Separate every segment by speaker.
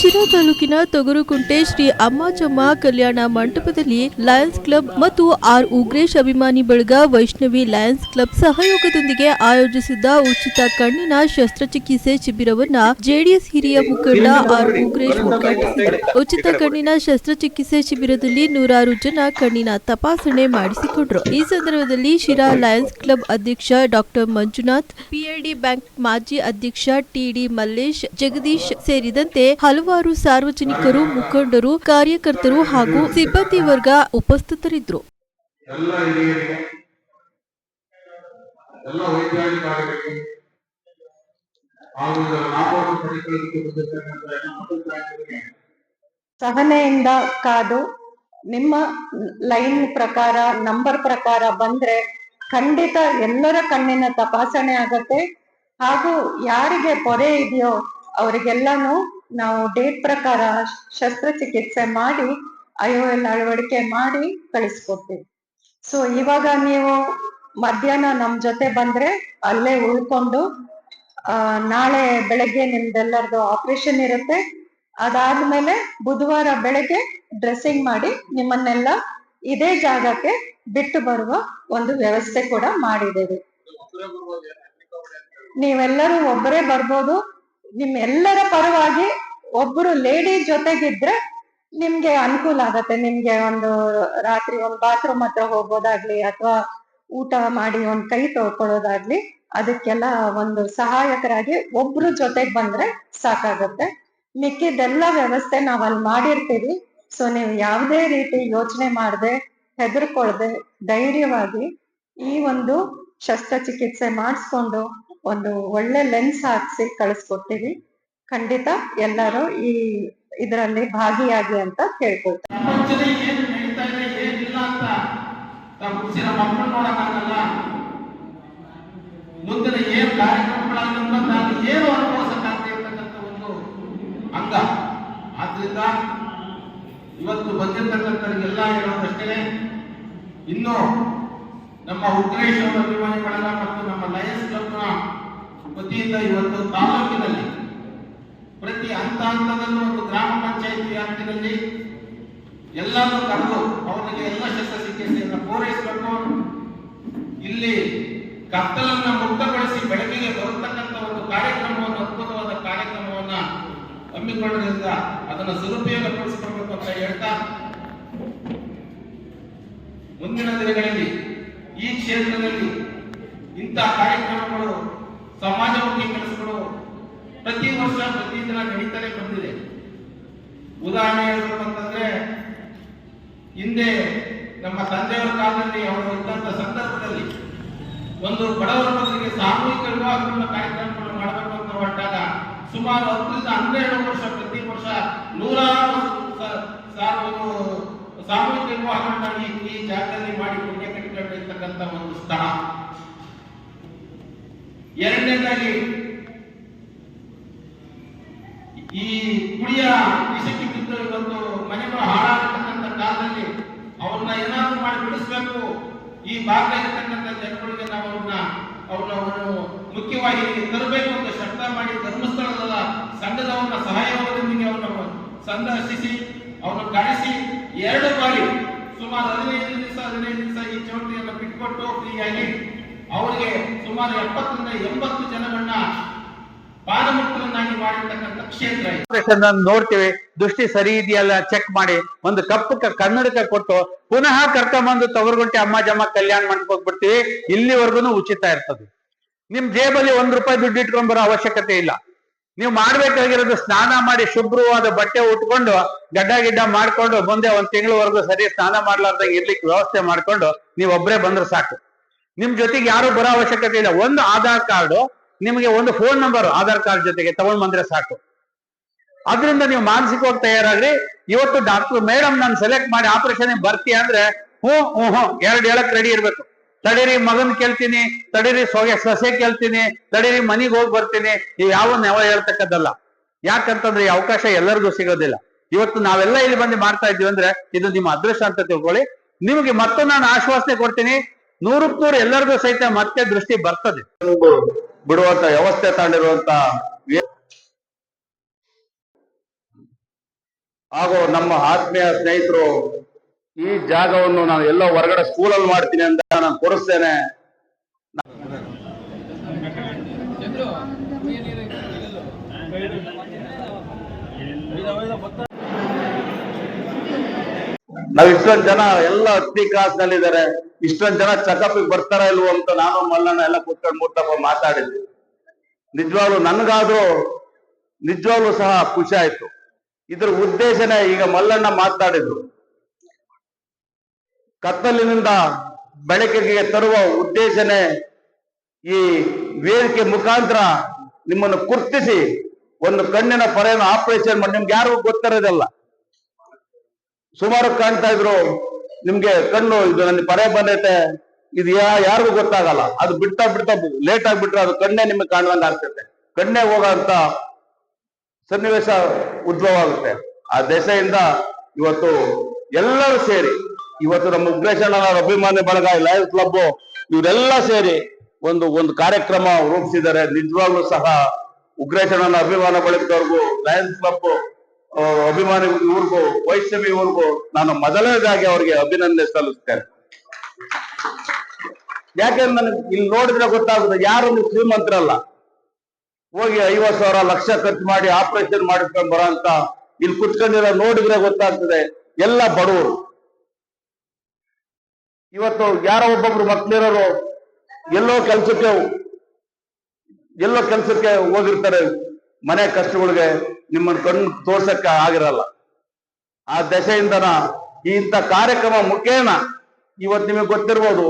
Speaker 1: ಶಿರಾ ತಾಲೂಕಿನ ತೊಗರುಕುಂಟೆ ಶ್ರೀ ಅಮ್ಮಾಚಮ್ಮ ಕಲ್ಯಾಣ ಮಂಟಪದಲ್ಲಿ Lions club ಮತ್ತು ಆರ್ ಉಗ್ರೇಶ್ ಅಭಿಮಾನಿ ಬಳಗ ವೈಷ್ಣವಿ ಲಯನ್ಸ್ ಕ್ಲಬ್ ಸಹಯೋಗದೊಂದಿಗೆ ಆಯೋಜಿಸಿದ್ದ ಉಚಿತ ಕಣ್ಣಿನ ಶಸ್ತ್ರಚಿಕಿತ್ಸೆ ಶಿಬಿರವನ್ನ ಜೆಡಿಎಸ್ ಹಿರಿಯ ಮುಖಂಡ ಆರ್ ಉಗ್ರೇಶ್ ಉದ್ಘಾಟಿಸಿದರು. ಉಚಿತ ಕಣ್ಣಿನ ಶಸ್ತ್ರಚಿಕಿತ್ಸೆ ಶಿಬಿರದಲ್ಲಿ ನೂರಾರು ಜನ ಕಣ್ಣಿನ ತಪಾಸಣೆ ಮಾಡಿಸಿಕೊಂಡರು. ಈ ಸಂದರ್ಭದಲ್ಲಿ ಶಿರಾ ಲಯನ್ಸ್ ಕ್ಲಬ್ ಅಧ್ಯಕ್ಷ ಡಾಕ್ಟರ್ ಮಂಜುನಾಥ್, ಪಿಎಲ್ಡಿ ಬ್ಯಾಂಕ್ ಮಾಜಿ ಅಧ್ಯಕ್ಷ ಟಿಡಿ ಮಲ್ಲೇಶ್, ಜಗದೀಶ್ ಸೇರಿದಂತೆ ಹಲವಾರು ಸಾರ್ವಜನಿಕರು, ಮುಖಂಡರು, ಕಾರ್ಯಕರ್ತರು ಹಾಗೂ ಸಿಬ್ಬಂದಿ ವರ್ಗ ಉಪಸ್ಥಿತರಿದ್ದರು.
Speaker 2: ಸಹನೆಯಿಂದ ಕಾದು ನಿಮ್ಮ ಲೈನ್ ಪ್ರಕಾರ, ನಂಬರ್ ಪ್ರಕಾರ ಬಂದ್ರೆ ಖಂಡಿತ ಎಲ್ಲರ ಕಣ್ಣಿನ ತಪಾಸಣೆ ಆಗತ್ತೆ. ಹಾಗೂ ಯಾರಿಗೆ ಪೊರೆ ಇದೆಯೋ ಅವರಿಗೆಲ್ಲಾನು ನಾವು ಡೇಟ್ ಪ್ರಕಾರ ಶಸ್ತ್ರಚಿಕಿತ್ಸೆ ಮಾಡಿ IOL ಅಳವಡಿಕೆ ಮಾಡಿ ಕಳಿಸ್ಕೊಡ್ತೀವಿ. ಸೊ ಇವಾಗ ನೀವು ಮಧ್ಯಾಹ್ನ ನಮ್ ಜೊತೆ ಬಂದ್ರೆ ಅಲ್ಲೇ ಉಳ್ಕೊಂಡು ನಾಳೆ ಬೆಳಗ್ಗೆ ನಿಮ್ದೆಲ್ಲರದು ಆಪರೇಷನ್ ಇರುತ್ತೆ. ಅದಾದ್ಮೇಲೆ ಬುಧವಾರ ಬೆಳಗ್ಗೆ ಡ್ರೆಸ್ಸಿಂಗ್ ಮಾಡಿ ನಿಮ್ಮನ್ನೆಲ್ಲ ಇದೇ ಜಾಗಕ್ಕೆ ಬಿಟ್ಟು ಬರುವ ಒಂದು ವ್ಯವಸ್ಥೆ ಕೂಡ ಮಾಡಿದ್ದೇವೆ. ನೀವೆಲ್ಲರೂ ಒಬ್ಬರೇ ಬರ್ಬೋದು. ನಿಮ್ಮೆಲ್ಲರ ಪರವಾಗಿ ಒಬ್ರು ಲೇಡಿ ಜೊತೆಗಿದ್ರೆ ನಿಮ್ಗೆ ಅನುಕೂಲ ಆಗತ್ತೆ. ನಿಮ್ಗೆ ಒಂದು ರಾತ್ರಿ ಒಂದು ಬಾತ್ರೂಮ್ ಹತ್ರ ಹೋಗೋದಾಗ್ಲಿ ಅಥವಾ ಊಟ ಮಾಡಿ ಒಂದ್ ಕೈ ತೊಳ್ಕೊಳ್ಳೋದಾಗ್ಲಿ ಅದಕ್ಕೆಲ್ಲ ಒಂದು ಸಹಾಯಕರಾಗಿ ಒಬ್ರು ಜೊತೆಗ್ ಬಂದ್ರೆ ಸಾಕಾಗತ್ತೆ. ಮಿಕ್ಕಿದೆಲ್ಲ ವ್ಯವಸ್ಥೆ ನಾವ್ ಅಲ್ಲಿ ಮಾಡಿರ್ತೀವಿ. ಸೊ ನೀವು ಯಾವುದೇ ರೀತಿ ಯೋಚನೆ ಮಾಡದೆ, ಹೆದರ್ಕೊಳ್ದೆ ಧೈರ್ಯವಾಗಿ ಈ ಒಂದು ಶಸ್ತ್ರಚಿಕಿತ್ಸೆ ಮಾಡಿಸ್ಕೊಂಡು ಒಂದು ಒಳ್ಳೆ ಲೆನ್ಸ್ ಹಾಕ್ಸಿ ಕಳಿಸ್ಕೊಡ್ತೀವಿ. ಖಂಡಿತ ಎಲ್ಲರೂ ಈ ಇದರಲ್ಲಿ ಭಾಗಿಯಾಗಿ ಅಂತ ಕೇಳ್ಕೊಳ್ತಾರೆ.
Speaker 3: ಮುಂದಿನ ಏನು ಕಾರ್ಯಕ್ರಮಗಳನ್ನು ನಾನು ಏನು ಅನುಭವಿಸಕ್ಕಾಗ್ತದೆ ಇರ್ತಕ್ಕಂಥ ಒಂದು ಅಂಗ. ಆದ್ರಿಂದ ಇವತ್ತು ಬಂದಿರ್ತಕ್ಕಂಥವ್ರಿಗೆಲ್ಲ ಹೇಳೋದಷ್ಟೇ, ಇನ್ನು ನಮ್ಮ ಉಗ್ರೇಶ್ ಅವರ ಅಭಿಮಾನಿ ಬಳಗ ಮತ್ತು ನಮ್ಮ ಲಯನ್ಸ್ ಕ್ಲಬ್ನ ವತಿಯಿಂದ ಇವತ್ತು ತಾಲೂಕಿನಲ್ಲಿ ಪ್ರತಿ ಹಂತದಲ್ಲೂ ಒಂದು ಗ್ರಾಮ ಪಂಚಾಯಿತಿ ವ್ಯಾಪ್ತಿಯಲ್ಲಿ ಎಲ್ಲರೂ ಕರೆದು ಅವರಿಗೆ ಎಲ್ಲ ಶಸ್ತ್ರಚಿಕಿತ್ಸೆಯನ್ನು ಪೂರೈಸಬೇಕು. ಇಲ್ಲಿ ಕತ್ತಲನ್ನ ಮುಕ್ತಗೊಳಿಸಿ ಬೆಳಕಿಗೆ ಬರತಕ್ಕಂಥ ಒಂದು ಕಾರ್ಯಕ್ರಮವನ್ನು, ಅದ್ಭುತವಾದ ಕಾರ್ಯಕ್ರಮವನ್ನ ಹಮ್ಮಿಕೊಳ್ಳೋದ್ರಿಂದ ಅದನ್ನು ಸದುಪಯೋಗಪಡಿಸಿಕೊಳ್ಬೇಕು ಅಂತ ಹೇಳ್ತಾ, ಮುಂದಿನ ದಿನಗಳಲ್ಲಿ ಈ ಕ್ಷೇತ್ರದಲ್ಲಿ ಇಂಥ ಕಾರ್ಯಕ್ರಮಗಳು, ಸಮಾಜಮುಖಿ ಕೆಲಸಗಳು ಪ್ರತಿ ವರ್ಷ ಪ್ರತಿದಿನ ನಡೀತಾನೆ ಬಂದಿದೆ. ಉದಾಹರಣೆ ಹೇಳ್ಬೇಕಂತಂದ್ರೆ, ಹಿಂದೆ ನಮ್ಮ ತಂದೆಯವರ ಕಾಲದಲ್ಲಿ ಅವರು ಇದ್ದಂತ ಸಂದರ್ಭದಲ್ಲಿ ಒಂದು ಬಡವರ ಮಕ್ಕಳಿಗೆ ಸಾಮೂಹಿಕ ವಿವಾಹಗಳ ಕಾರ್ಯಕ್ರಮಗಳನ್ನು ಮಾಡಬೇಕು ಅಂತ ಹೊರಟಾಗ ಸುಮಾರು 10 ರಿಂದ 12 ವರ್ಷ ಪ್ರತಿ ವರ್ಷ ನೂರಾರು ಸಾಮೂಹಿಕ ವಿವಾಹಗಳನ್ನ ಈ ಜಾಗದಲ್ಲಿ ಮಾಡಿ ಪುಣ್ಯ ಕಟ್ಟಿಕೊಂಡಿರ್ತಕ್ಕಂಥ ಒಂದು ಸ್ಥಳ. ಎರಡನೇದಾಗಿ ಈ ಕುಡಿಯ ವಿಷಕ್ಕೆ ಬಿದ್ದು ಇವತ್ತು ಮನೆಗಳು ಹಾಳಾಗತಕ್ಕಂಥ ಕಾಲದಲ್ಲಿ ಅವ್ರನ್ನ ಏನಾದ್ರು ಮಾಡಿ ಬಿಡಿಸ್ಬೇಕು. ಈ ಭಾಗ ಇರತಕ್ಕಂಥ ಜನಗಳಿಗೆ ನಾವು ಅವ್ರನ್ನ ಮುಖ್ಯವಾಗಿ ತರಬೇಕು ಅಂತ ಶಬ್ದ ಮಾಡಿ ಧರ್ಮಸ್ಥಳದ ಸಂಘದವನ್ನ ಸಹಯೋಗದೊಂದಿಗೆ ಅವ್ರನ್ನ ಸಂದರ್ಶಿಸಿ ಅವ್ರನ್ನ ಕಳಿಸಿ 2 ಬಾರಿ ಸುಮಾರು 15 ದಿವಸ ಈ ಚೌಲ್ಟ್ರಿಯನ್ನು ಬಿಟ್ಕೊಟ್ಟು ಫ್ರೀಯಾಗಿ ಅವರಿಗೆ ಸುಮಾರು 70 ರಿಂದ 80 ಜನಗಳನ್ನ ಪಾದಮುಕ್ತರನ್ನಾಗಿ ಮಾಡಿರ್ತಕ್ಕಂಥ ಕ್ಷೇತ್ರ.
Speaker 4: ನೋಡ್ತೀವಿ, ದೃಷ್ಟಿ ಸರಿ ಇದೆಯಲ್ಲ ಚೆಕ್ ಮಾಡಿ ಒಂದು ಕಪ್ಪು ಕನ್ನಡಕ ಕೊಟ್ಟು ಪುನಃ ಕರ್ಕೊಂಬಂದು ತೊಗರುಗುಂಟೆ ಅಮ್ಮಾಜಮ್ಮ ಕಲ್ಯಾಣ ಮಂಟಪಕ್ಕೆ ಬಿಡ್ತೀವಿ. ಇಲ್ಲಿವರೆಗೂ ಉಚಿತ ಇರ್ತದೆ. ನಿಮ್ ಜೇಬಲ್ಲಿ ₹1 ದುಡ್ಡು ಇಟ್ಕೊಂಡ್ ಬರೋ ಅವಶ್ಯಕತೆ ಇಲ್ಲ. ನೀವು ಮಾಡ್ಬೇಕಾಗಿರೋದು ಸ್ನಾನ ಮಾಡಿ ಶುಭ್ರವಾದ ಬಟ್ಟೆ ಉಟ್ಕೊಂಡು ಗಡ್ಡ ಮಾಡ್ಕೊಂಡು ಮುಂದೆ 1 ತಿಂಗಳವರೆಗೂ ಸರಿ ಸ್ನಾನ ಮಾಡ್ಲಾರ್ದಂಗೆ ಇರ್ಲಿಕ್ಕೆ ವ್ಯವಸ್ಥೆ ಮಾಡ್ಕೊಂಡು ನೀವು ಒಬ್ಬರೇ ಬಂದ್ರೆ ಸಾಕು. ನಿಮ್ ಜೊತೆಗೆ ಯಾರು ಬರೋ ಅವಶ್ಯಕತೆ ಇಲ್ಲ. ಒಂದು ಆಧಾರ್ ಕಾರ್ಡು, ನಿಮಗೆ ಒಂದು ಫೋನ್ ನಂಬರ್ ಆಧಾರ್ ಕಾರ್ಡ್ ಜೊತೆಗೆ ತಗೊಂಡ್ ಬಂದ್ರೆ ಸಾಕು. ಅದರಿಂದ ನೀವು ಮಾನಸಿಕವಾಗಿ ತಯಾರಾಗ್ರಿ. ಇವತ್ತು ಡಾಕ್ಟರ್ ಮೇಡಮ್ ನಾನು ಸೆಲೆಕ್ಟ್ ಮಾಡಿ ಆಪರೇಷನ್ ಬರ್ತೀಯ ಅಂದ್ರೆ ಹ್ಞೂ 2 ಹೇಳಕ್ ರೆಡಿ ಇರ್ಬೇಕು. ತಡೀರಿ ಮಗನ್ ಕೇಳ್ತೀನಿ, ತಡೀರಿ ಸೊಸೆ ಕೇಳ್ತೀನಿ, ತಡೀರಿ ಮನಿಗ್ ಹೋಗಿ ಬರ್ತೀನಿ, ಇವ್ ಯಾವ ಹೇಳ್ತಕ್ಕದ್ದಲ್ಲ. ಯಾಕಂತಂದ್ರೆ ಈ ಅವಕಾಶ ಎಲ್ಲರಿಗೂ ಸಿಗೋದಿಲ್ಲ. ಇವತ್ತು ನಾವೆಲ್ಲ ಇಲ್ಲಿ ಬಂದು ಮಾಡ್ತಾ ಇದ್ದೀವಿ ಅಂದ್ರೆ ಇದು ನಿಮ್ಮ ಅದೃಷ್ಟ ಅಂತ ತಿಳ್ಕೊಳ್ಳಿ. ನಿಮಗೆ ಮತ್ತೆ ನಾನು ಆಶ್ವಾಸನೆ ಕೊಡ್ತೀನಿ, 100% ಎಲ್ಲರಿಗೂ ಸಹಿತ ಮತ್ತೆ ದೃಷ್ಟಿ ಬರ್ತದೆ. ಬಿಡುವಂತ ವ್ಯವಸ್ಥೆ ತಗೊಂಡಿರುವಂತ
Speaker 5: ಹಾಗೂ ನಮ್ಮ ಆತ್ಮೀಯ ಸ್ನೇಹಿತರು ಈ ಜಾಗವನ್ನು ನಾನು ಎಲ್ಲೋ ಹೊರಗಡೆ ಸ್ಕೂಲಲ್ಲಿ ಮಾಡ್ತೀನಿ ಅಂತ ನಾನು ಕೊಡಿಸ್ತೇನೆ. ನಾವ್ ಇಷ್ಟೊಂದು ಜನ ಎಲ್ಲ 10ನೇ ಕ್ಲಾಸ್ನಲ್ಲಿದ್ದಾರೆ, ಇಷ್ಟೊಂದು ಜನ ಚೆಕಪ್ಗೆ ಬರ್ತಾರ ಇಲ್ವೋ ಅಂತ ನಾನು ಮಲ್ಲಣ್ಣ ಎಲ್ಲ ಕೂತ್ಕೊಂಡು ಮೂರ್ತಪ್ಪ ಮಾತಾಡಿದ್ವಿ. ನಿಜವಾಗ್ಲು ನನ್ಗಾದ್ರೂ ನಿಜವಾಗ್ಲೂ ಸಹ ಖುಷಿ ಆಯ್ತು. ಇದ್ರ ಉದ್ದೇಶನೇ ಈಗ ಮಲ್ಲಣ್ಣ ಮಾತಾಡಿದ್ರು, ಕತ್ತಲಿನಿಂದ ಬೆಳಕಿಗೆ ತರುವ ಉದ್ದೇಶನೇ ಈ ವೇದಿಕೆ ಮುಖಾಂತರ ನಿಮ್ಮನ್ನು ಗುರ್ತಿಸಿ ಒಂದು ಕಣ್ಣಿನ ಪೊರೆಯನ್ನು ಆಪರೇಷನ್ ಮಾಡಿ, ನಿಮ್ಗೆ ಯಾರಿಗೂ ಗೊತ್ತಿರೋದಲ್ಲ, ಸುಮಾರು ಕಾಣ್ತಾ ಇದ್ರು ನಿಮ್ಗೆ ಕಣ್ಣು ಇದು ನನ್ನ ಪರೆ ಬಂದೈತೆ ಇದು ಯಾರಿಗೂ ಗೊತ್ತಾಗಲ್ಲ. ಅದು ಬಿಡ್ತಾ ಲೇಟ್ ಆಗ್ಬಿಟ್ರೆ ಅದು ಕಣ್ಣೇ ನಿಮಗೆ ಕಾಣುವಂಗ ಆಗ್ತೈತೆ, ಕಣ್ಣೇ ಹೋಗೋಂತ ಸನ್ನಿವೇಶ ಉದ್ಭವ ಆಗುತ್ತೆ. ಆ ದೆಸೆಯಿಂದ ಇವತ್ತು ಎಲ್ಲರೂ ಸೇರಿ ಇವತ್ತು ನಮ್ಮ ಉಗ್ರೇಶಣ್ಣನವರ ಅಭಿಮಾನಿ ಬಳಗ, ಲಯನ್ಸ್ ಕ್ಲಬ್ ಇವರೆಲ್ಲ ಸೇರಿ ಒಂದು ಕಾರ್ಯಕ್ರಮ ರೂಪಿಸಿದ್ದಾರೆ. ನಿಜವಾಗ್ಲೂ ಸಹ ಉಗ್ರೇಶಣ್ಣನ ಅಭಿಮಾನ ಬಳಗದವ್ರಿಗೂ, ಲಯನ್ಸ್ ಕ್ಲಬ್ ಅಭಿಮಾನಿ ಇವ್ರಿಗೂ, ವೈಷ್ಣವಿ ಇವ್ರಿಗೂ ನಾನು ಮೊದಲನೇದಾಗಿ ಅವರಿಗೆ ಅಭಿನಂದನೆ ಸಲ್ಲಿಸ್ತೇನೆ. ಯಾಕೆಂದ್ರೆ ನನಗೆ ಇಲ್ಲಿ ನೋಡಿದ್ರೆ ಗೊತ್ತಾಗುತ್ತೆ ಯಾರು ನೀವು ಶ್ರೀಮಂತರಲ್ಲ, ಹೋಗಿ 50,000 ಲಕ್ಷ ಖರ್ಚು ಮಾಡಿ ಆಪರೇಷನ್ ಮಾಡಿಸ್ಕೊಂಡು ಬರೋಂತ ಇಲ್ಲಿ ಕುತ್ಕೊಂಡಿರೋ ನೋಡಿದ್ರೆ ಗೊತ್ತಾಗ್ತದೆ ಎಲ್ಲ ಬಡವರು. ಇವತ್ತು ಯಾರೋ ಒಬ್ಬೊಬ್ರು ಮಕ್ಳಿರೋರು ಎಲ್ಲೋ ಕೆಲ್ಸಕ್ಕೆ ಹೋಗಿರ್ತಾರೆ, ಮನೆ ಕಷ್ಟಗಳಿಗೆ ನಿಮ್ಮನ್ನು ಕಣ್ಣು ತೋರ್ಸಕ್ಕೆ ಆಗಿರಲ್ಲ. ಆ ದೆಸೆಯಿಂದನ ಇಂಥ ಕಾರ್ಯಕ್ರಮ ಮುಖೇನ ಇವತ್ತು ನಿಮಗೆ ಗೊತ್ತಿರ್ಬೋದು,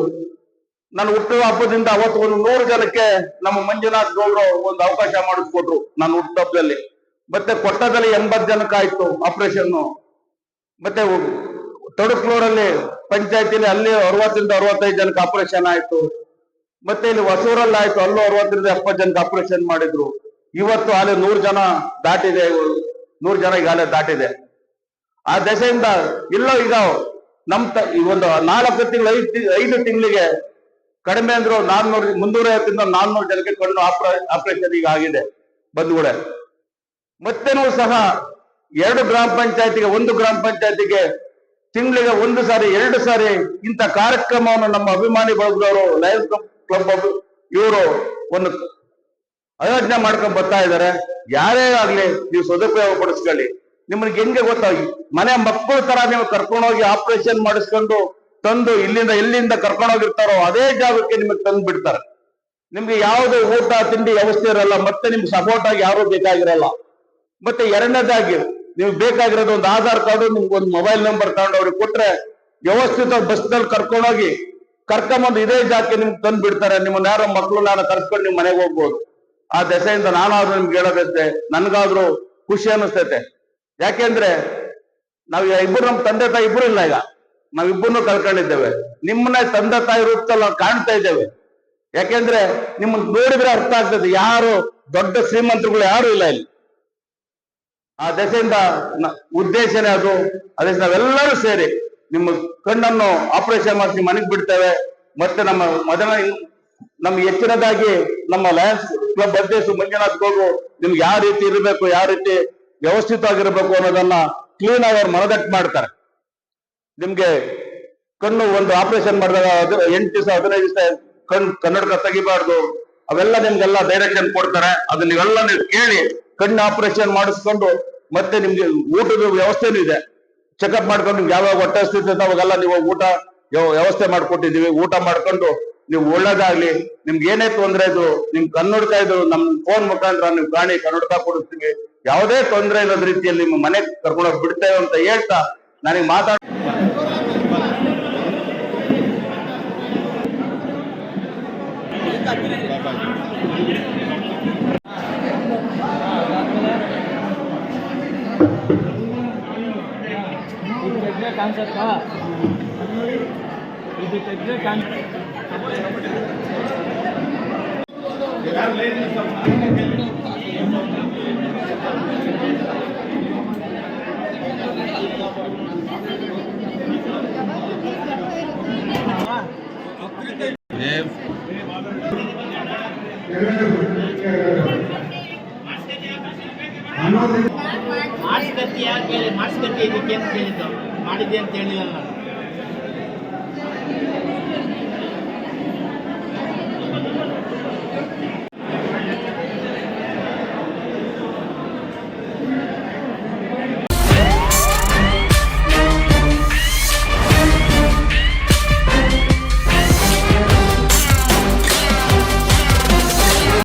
Speaker 5: ನಾನು ಹುಟ್ಟುವ ಹಬ್ಬದಿಂದ ಅವತ್ತು ಒಂದು 100 ಜನಕ್ಕೆ ನಮ್ಮ ಮಂಜುನಾಥ್ ಗೌಡ್ರು ಒಂದು ಅವಕಾಶ ಮಾಡಿಸ್ಕೊಟ್ರು ನಾನು ಹುಟ್ಟುಹಬ್ಬದಲ್ಲಿ. ಮತ್ತೆ ಕೊಟ್ಟದಲ್ಲಿ 80 ಜನಕ್ಕೆ ಆಯ್ತು ಆಪರೇಷನ್. ಮತ್ತೆ ತಡುಕ್ಲೂರಲ್ಲಿ ಪಂಚಾಯತಿಲಿ ಅಲ್ಲಿ 60ರಿಂದ 65 ಜನಕ್ಕೆ ಆಪರೇಷನ್ ಆಯ್ತು. ಮತ್ತೆ ಇಲ್ಲಿ ಹೊಸೂರಲ್ಲಿ ಆಯ್ತು, ಅಲ್ಲೂ 60ರಿಂದ 70 ಜನಕ್ಕೆ ಆಪರೇಷನ್ ಮಾಡಿದ್ರು. ಇವತ್ತು ಅಲ್ಲಿ 100 ಜನ ದಾಟಿದೆ, 100 ಜನ ಈಗಾಗಲೇ ದಾಟಿದೆ. ಆ ದೆಸೆಯಿಂದ ಇಲ್ಲೋ ಈಗ ಈ ಒಂದು 4 ತಿಂಗಳು 5 ತಿಂಗಳಿಗೆ ಕಡಿಮೆ ಅಂದ್ರು 350ರಿಂದ 400 ಜನಕ್ಕೆ ಕಣ್ಣು ಆಪರೇಷನ್ ಈಗ ಆಗಿದೆ ಬಂಧುಗಳೇ. ಮತ್ತೇನೂ ಸಹ 2 ಗ್ರಾಮ ಪಂಚಾಯತಿಗೆ 1 ಗ್ರಾಮ ಪಂಚಾಯತಿಗೆ ತಿಂಗಳಿಗೆ 1 ಸಾರಿ 2 ಸಾರಿ ಇಂಥ ಕಾರ್ಯಕ್ರಮವನ್ನು ನಮ್ಮ ಅಭಿಮಾನಿ ಬಳಗದವರು, ಲಯನ್ಸ್ ಕ್ಲಬ್ ಇವರು ಒಂದು ಆಯೋಜನೆ ಮಾಡ್ಕೊಂಡು ಬರ್ತಾ ಇದ್ದಾರೆ. ಯಾರೇ ಆಗ್ಲಿ ನೀವು ಸದುಪಯೋಗ ಪಡಿಸ್ಕೊಳ್ಳಿ. ನಿಮ್ಗೆ ಹೆಂಗೆ ಗೊತ್ತಾಗಿ ಮನೆ ಮಕ್ಕಳ ತರ ನೀವು ಕರ್ಕೊಂಡೋಗಿ ಆಪರೇಷನ್ ಮಾಡಿಸ್ಕೊಂಡು ತಂದು ಎಲ್ಲಿಂದ ಕರ್ಕೊಂಡೋಗಿರ್ತಾರೋ ಅದೇ ಜಾಗಕ್ಕೆ ನಿಮಗೆ ತಂದು ಬಿಡ್ತಾರೆ. ನಿಮ್ಗೆ ಯಾವ್ದು ಊಟ ತಿಂಡಿ ವ್ಯವಸ್ಥೆ ಇರಲ್ಲ, ಮತ್ತೆ ನಿಮ್ಗೆ ಸಪೋರ್ಟ್ ಆಗಿ ಯಾರು ಬೇಕಾಗಿರಲ್ಲ. ಮತ್ತೆ ಎರಡನೇದಾಗಿ ನೀವು ಬೇಕಾಗಿರೋದು ಒಂದು ಆಧಾರ್ ಕಾರ್ಡು, ನಿಮ್ಗೆ ಒಂದು ಮೊಬೈಲ್ ನಂಬರ್ ತಗೊಂಡು ಅವ್ರಿಗೆ ಕೊಟ್ರೆ ವ್ಯವಸ್ಥಿತ ಬಸ್ನಲ್ಲಿ ಕರ್ಕೊಂಬಂದು ಇದೇ ಜಾಗಕ್ಕೆ ನಿಮ್ಗೆ ತಂದು ಬಿಡ್ತಾರೆ. ನಿಮ್ಮನ್ನ ಯಾರೋ ಮಕ್ಕಳು ನಾನು ಕರ್ಸ್ಕೊಂಡು ನಿಮ್ ಮನೆಗೆ ಹೋಗ್ಬೋದು. ಆ ದೆಸೆಯಿಂದ ನಾನಾದ್ರೂ ನಿಮ್ಗೆ ಹೇಳೋದೈತೆ, ನನ್ಗಾದ್ರೂ ಖುಷಿ ಅನಿಸ್ತೈತೆ. ಯಾಕೆಂದ್ರೆ ನಾವ್ ಇಬ್ಬರು ನಮ್ಮ ತಂದೆ ತಾಯಿ ಇಬ್ರು ಇಲ್ಲ, ಈಗ ನಾವಿಬ್ಬರನ್ನು ಕಳ್ಕೊಂಡಿದ್ದೇವೆ. ನಿಮ್ಮನ್ನ ತಂದೆ ತಾಯಿ ರೂಪದಲ್ಲಿ ನಾವು ಕಾಣ್ತಾ ಇದ್ದೇವೆ. ಯಾಕೆಂದ್ರೆ ನಿಮ್ಮನ್ನ ನೋಡಿದ್ರೆ ಅರ್ಥ ಆಗ್ತದೆ ಯಾರು ದೊಡ್ಡ ಶ್ರೀಮಂತರುಗಳು ಯಾರು ಇಲ್ಲ ಇಲ್ಲಿ. ಆ ದೆಸೆಯಿಂದ ಉದ್ದೇಶನೇ ಅದು. ಅದೇ ನಾವೆಲ್ಲರೂ ಸೇರಿ ನಿಮ್ಮ ಕಣ್ಣನ್ನು ಆಪರೇಷನ್ ಮಾಡಿಸಿ ಮನೆಗೆ ಬಿಡ್ತೇವೆ. ಮತ್ತೆ ನಮ್ಗೆ ಹೆಚ್ಚಿನದಾಗಿ ನಮ್ಮ ಲಯನ್ಸ್ ಕ್ಲಬ್ ಅಧ್ಯಕ್ಷ ಮಂಜುನಾಥ್ ಗೌಡ್ರು ನಿಮ್ಗೆ ಯಾವ ರೀತಿ ಇರಬೇಕು, ಯಾವ ರೀತಿ ವ್ಯವಸ್ಥಿತವಾಗಿರ್ಬೇಕು ಅನ್ನೋದನ್ನ ಕ್ಲೀನ್ ಆಗಿ ಅವ್ರು ಮನದಟ್ಟು ಮಾಡ್ತಾರೆ. ನಿಮ್ಗೆ ಕಣ್ಣು ಒಂದು ಆಪರೇಷನ್ ಮಾಡಿದಾಗ 8 ದಿವಸ 15 ದಿವಸ ಕನ್ನಡಕ ತೆಗಿಬಾರ್ದು, ಅವೆಲ್ಲ ನಿಮ್ಗೆಲ್ಲ ಡೈರೆಕ್ಷನ್ ಕೊಡ್ತಾರೆ. ಅದನ್ನ ನೀವೆಲ್ಲ ನೀವು ಕೇಳಿ ಕಣ್ಣು ಆಪರೇಷನ್ ಮಾಡಿಸ್ಕೊಂಡು ಮತ್ತೆ ನಿಮ್ಗೆ ಊಟದ ವ್ಯವಸ್ಥೆನೂ ಇದೆ. ಚೆಕಪ್ ಮಾಡ್ಕೊಂಡು ನಿಮ್ಗೆ ಯಾವಾಗ ಹೊಟ್ಟೆ ಸ್ಥಿತಿ ಅವಾಗೆಲ್ಲ ನೀವು ಊಟ ವ್ಯವಸ್ಥೆ ಮಾಡ್ಕೊಟ್ಟಿದೀವಿ. ಊಟ ಮಾಡ್ಕೊಂಡು ನೀವು ಒಳ್ಳೇದಾಗ್ಲಿ. ನಿಮ್ಗೆ ಏನೇ ತೊಂದರೆ ಇದ್ರು ನಿಮ್ ಕನ್ನಡಕ ಇದ್ರು ನಮ್ ಫೋನ್ ಮುಖಾಂತರ ನೀವು ಕಾಣಿ, ಕನ್ನಡಕ ಕೊಡಿಸ್ತೀವಿ. ಯಾವುದೇ ತೊಂದರೆ ಇಲ್ಲದ ರೀತಿಯಲ್ಲಿ ನಿಮ್ಮ ಮನೆಗೆ ಕರ್ಕೊಂಡೋಗಿ ಬಿಡ್ತೇವೆ ಅಂತ ಹೇಳ್ತಾ ನನಗೆ
Speaker 6: ಮಾಸ್ಕತ್ತಿ ಯಾಕೆ ಕೇಳಿ ಮಾಡಿಸ್ಕತ್ತಿ ಇದಕ್ಕೆ ಅಂತ ಕೇಳಿದ್ದು ಮಾಡಿದ್ದೆ ಅಂತ ಹೇಳಿಲ್ಲ ನಾನು.